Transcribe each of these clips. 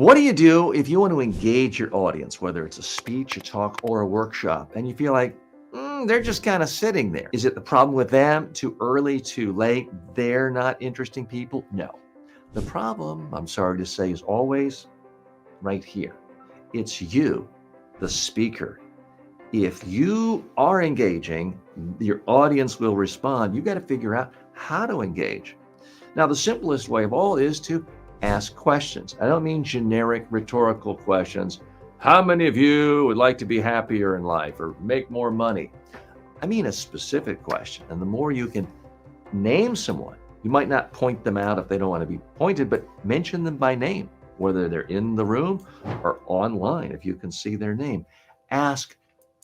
What do you do if you want to engage your audience, whether it's a speech, a talk, or a workshop, and you feel like they're just kind of sitting there? Is it the problem with them? Too early, too late? They're not interesting people? No. The problem, I'm sorry to say, is always right here. It's you, the speaker. If you are engaging, your audience will respond. You got to figure out how to engage. Now, the simplest way of all is to ask questions. I don't mean generic rhetorical questions. How many of you would like to be happier in life or make more money? I mean a specific question. And the more you can name someone, you might not point them out if they don't want to be pointed, but mention them by name, whether they're in the room or online, if you can see their name. Ask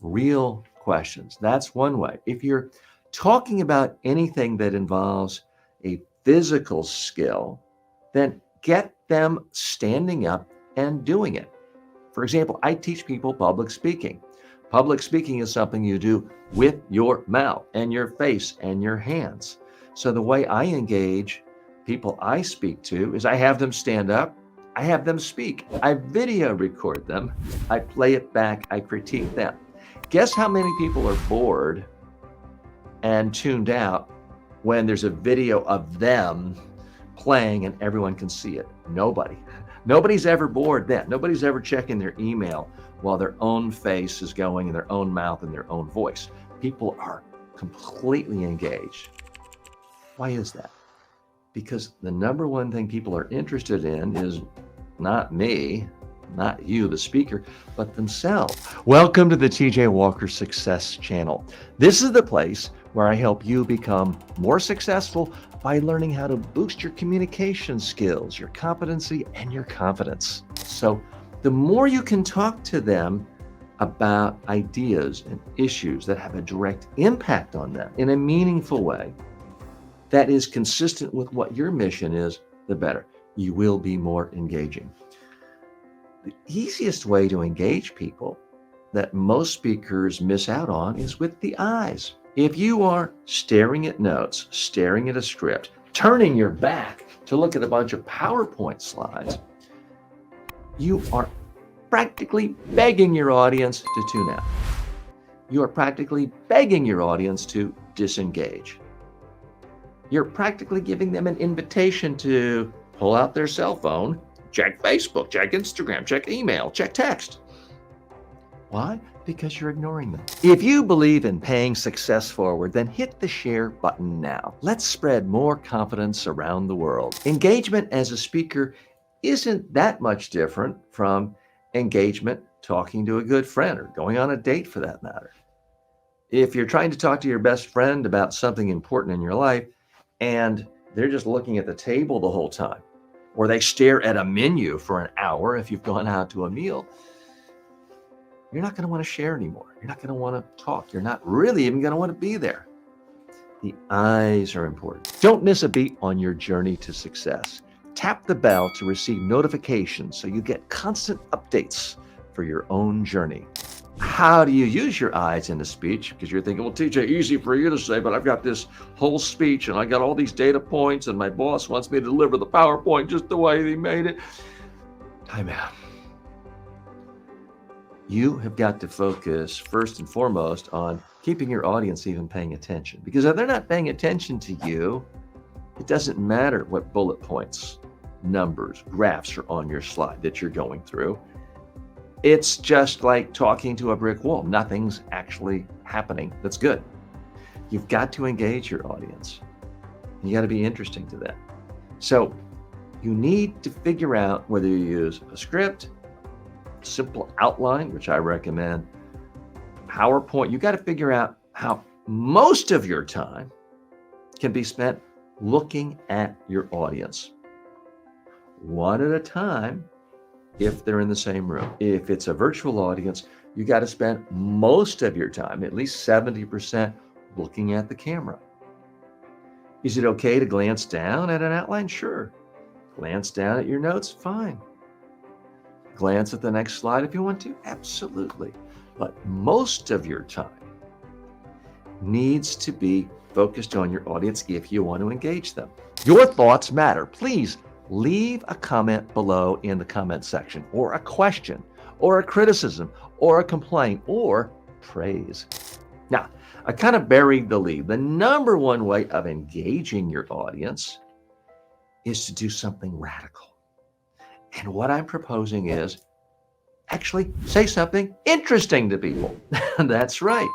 real questions. That's one way. If you're talking about anything that involves a physical skill, then get them standing up and doing it. For example, I teach people public speaking. Public speaking is something you do with your mouth and your face and your hands. So the way I engage people I speak to is I have them stand up, I have them speak, I video record them, I play it back, I critique them. Guess how many people are bored and tuned out when there's a video of them playing and everyone can see it? Nobody. Nobody's ever bored then. Nobody's ever checking their email while their own face is going in their own mouth and their own voice. People are completely engaged. Why is that? Because the number one thing people are interested in is not me, not you, the speaker, but themselves. Welcome to the TJ Walker Success Channel. This is the place where I help you become more successful by learning how to boost your communication skills, your competency, and your confidence. So the more you can talk to them about ideas and issues that have a direct impact on them in a meaningful way that is consistent with what your mission is, the better. You will be more engaging. The easiest way to engage people that most speakers miss out on is with the eyes. If you are staring at notes, staring at a script, turning your back to look at a bunch of PowerPoint slides, you are practically begging your audience to tune out. You are practically begging your audience to disengage. You're practically giving them an invitation to pull out their cell phone, check Facebook, check Instagram, check email, check text. Why? Because you're ignoring them. If you believe in paying success forward, then hit the share button now. Let's spread more confidence around the world. Engagement as a speaker isn't that much different from engagement talking to a good friend or going on a date for that matter. If you're trying to talk to your best friend about something important in your life and they're just looking at the table the whole time, or they stare at a menu for an hour if you've gone out to a meal, you're not going to want to share anymore. You're not going to want to talk. You're not really even going to want to be there. The eyes are important. Don't miss a beat on your journey to success. Tap the bell to receive notifications so you get constant updates for your own journey. How do you use your eyes in a speech? Because you're thinking, well, TJ, easy for you to say, but I've got this whole speech and I got all these data points and my boss wants me to deliver the PowerPoint just the way he made it. Time out. You have got to focus first and foremost on keeping your audience even paying attention. Because if they're not paying attention to you, it doesn't matter what bullet points, numbers, graphs are on your slide that you're going through. It's just like talking to a brick wall. Nothing's actually happening that's good. You've got to engage your audience. You got to be interesting to them. So you need to figure out whether you use a script, simple outline, which I recommend, PowerPoint. You got to figure out how most of your time can be spent looking at your audience, one at a time if they're in the same room. If it's a virtual audience, you got to spend most of your time, at least 70%, looking at the camera. Is it okay to glance down at an outline? Sure. Glance down at your notes? Fine. Glance at the next slide if you want to? Absolutely. But most of your time needs to be focused on your audience if you want to engage them. Your thoughts matter. Please Leave a comment below in the comment section, or a question, or a criticism, or a complaint, or praise. Now, I kind of buried the lead. The number one way of engaging your audience is to do something radical. And what I'm proposing is actually say something interesting to people. That's right.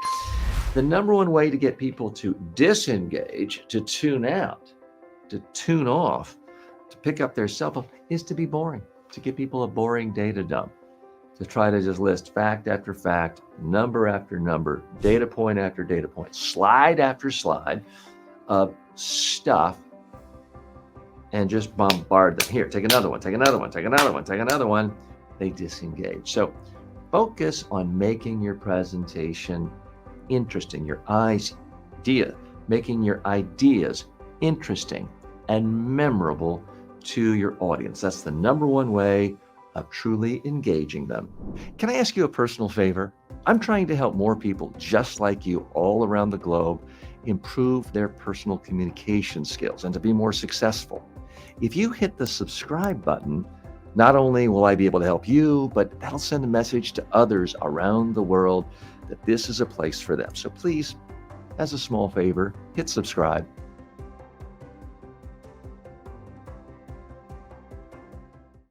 The number one way to get people to disengage, to tune out, to tune off, to pick up their cell phone is to be boring, to give people a boring data dump, to try to just list fact after fact, number after number, data point after data point, slide after slide of stuff, and just bombard them. Here, take another one, take another one, take another one, take another one. They disengage. So focus on making your presentation interesting, making your ideas interesting and memorable to your audience. That's the number one way of truly engaging them. Can I ask you a personal favor? I'm trying to help more people just like you all around the globe improve their personal communication skills and to be more successful. If you hit the subscribe button, not only will I be able to help you, but that'll send a message to others around the world that this is a place for them. So please, as a small favor, hit subscribe.